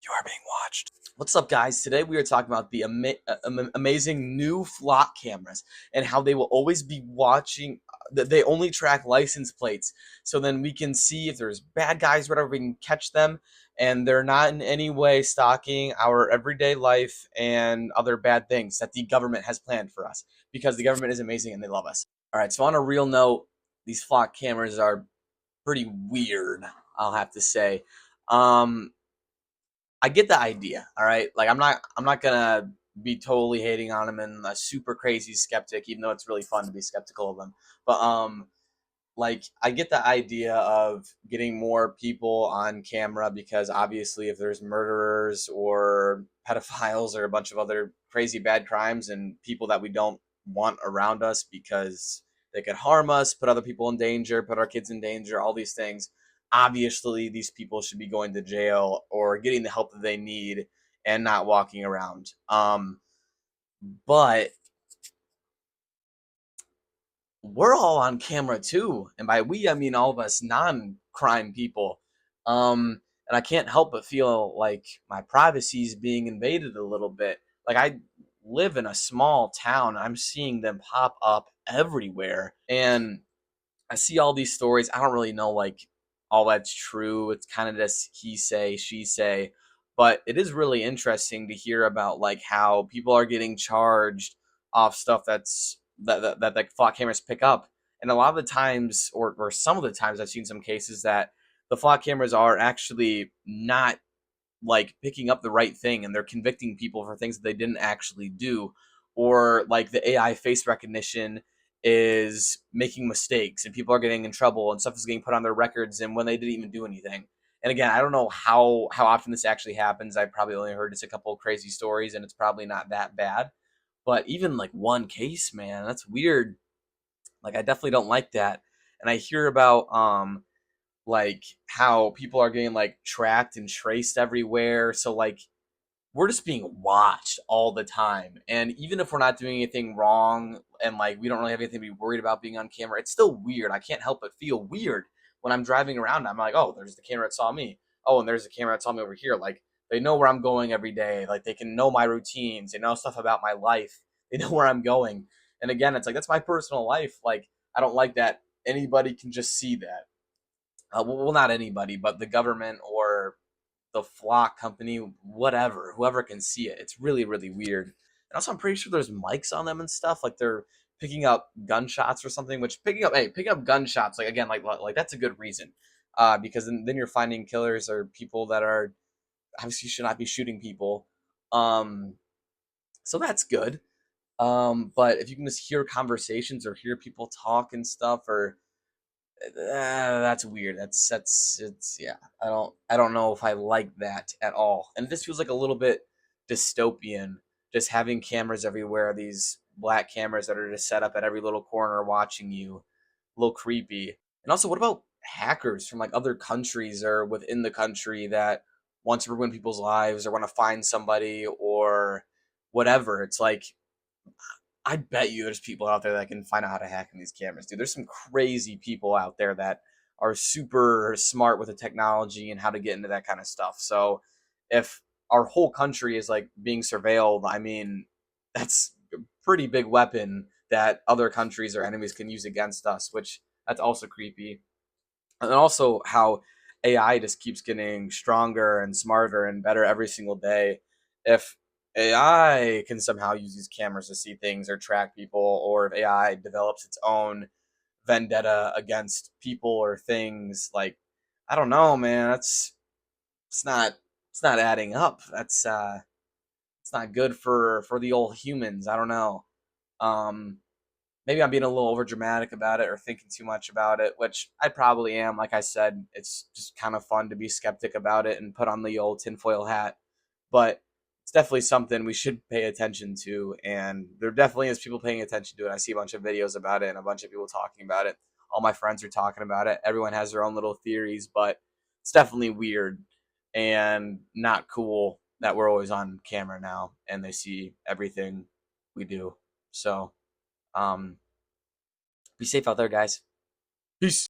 You are being watched. What's up, guys? Today we are talking about the amazing new flock cameras and how they will always be watching. They only track license plates, so then we can see if there's bad guys, whatever. We can catch them, and they're not in any way stalking our everyday life and other bad things that the government has planned for us. Because the government is amazing and they love us. All right. So on a real note, these flock cameras are pretty weird, I'll have to say. Um, I get the idea, all right? Like I'm not gonna be totally hating on him and a super crazy skeptic, even though it's really fun to be skeptical of them. But like I get the idea of getting more people on camera because obviously if there's murderers or pedophiles or a bunch of other crazy bad crimes and people that we don't want around us because they could harm us, put other people in danger, put our kids in danger, all these things. Obviously, these people should be going to jail or getting the help that they need and not walking around. But we're all on camera too, and by we I mean all of us non-crime people. And I can't help but feel like my privacy is being invaded a little bit. Like I live in a small town, and I'm seeing them pop up everywhere, and I see all these stories. I don't really know like all that's true. It's kind of just he say, she say, but it is really interesting to hear about like how people are getting charged off stuff that like flock cameras pick up. And a lot of the times, or some of the times, I've seen some cases that the flock cameras are actually not like picking up the right thing, and they're convicting people for things that they didn't actually do, or like the AI face recognition is making mistakes and people are getting in trouble and stuff is getting put on their records and when they didn't even do anything. And again, I don't know how often this actually happens. I probably only heard just a couple of crazy stories and it's probably not that bad. But even like one case, man, that's weird. Like I definitely don't like that. And I hear about like how people are getting like tracked and traced everywhere. So like we're just being watched all the time. And even if we're not doing anything wrong and like we don't really have anything to be worried about being on camera, it's still weird. I can't help but feel weird when I'm driving around. I'm like, oh, there's the camera that saw me. Oh, and there's the camera that saw me over here. Like they know where I'm going every day. Like they can know my routines. They know stuff about my life. They know where I'm going. And again, it's like that's my personal life. Like I don't like that anybody can just see that. Well, not anybody, but the government or the flock company, whatever, whoever can see it. It's really, really weird. And also, I'm pretty sure there's mics on them and stuff. Like they're picking up gunshots or something. Which picking up gunshots, like again, like that's a good reason, because then you're finding killers or people that are obviously should not be shooting people. Um, so that's good. But if you can just hear conversations or hear people talk and stuff, or that's weird. That's it's yeah. I don't know if I like that at all. And this feels like a little bit dystopian. Just having cameras everywhere. These black cameras that are just set up at every little corner watching you. A little creepy. And also, what about hackers from like other countries or within the country that want to ruin people's lives or want to find somebody or whatever? It's like I bet you there's people out there that can find out how to hack in these cameras, dude. There's some crazy people out there that are super smart with the technology and how to get into that kind of stuff. So if our whole country is like being surveilled, I mean, that's a pretty big weapon that other countries or enemies can use against us, which that's also creepy. And also how AI just keeps getting stronger and smarter and better every single day. If AI can somehow use these cameras to see things or track people, or if AI develops its own vendetta against people or things, like I don't know, man. It's not it's not adding up. That's it's not good for the old humans. I don't know. Um, Maybe I'm being a little over dramatic about it or thinking too much about it, which I probably am. Like I said, it's just kind of fun to be skeptic about it and put on the old tinfoil hat. But it's definitely something we should pay attention to. And there definitely is people paying attention to it. I see a bunch of videos about it and a bunch of people talking about it. All my friends are talking about it. Everyone has their own little theories, but it's definitely weird and not cool that we're always on camera now and they see everything we do. So, um, be safe out there, guys. Peace.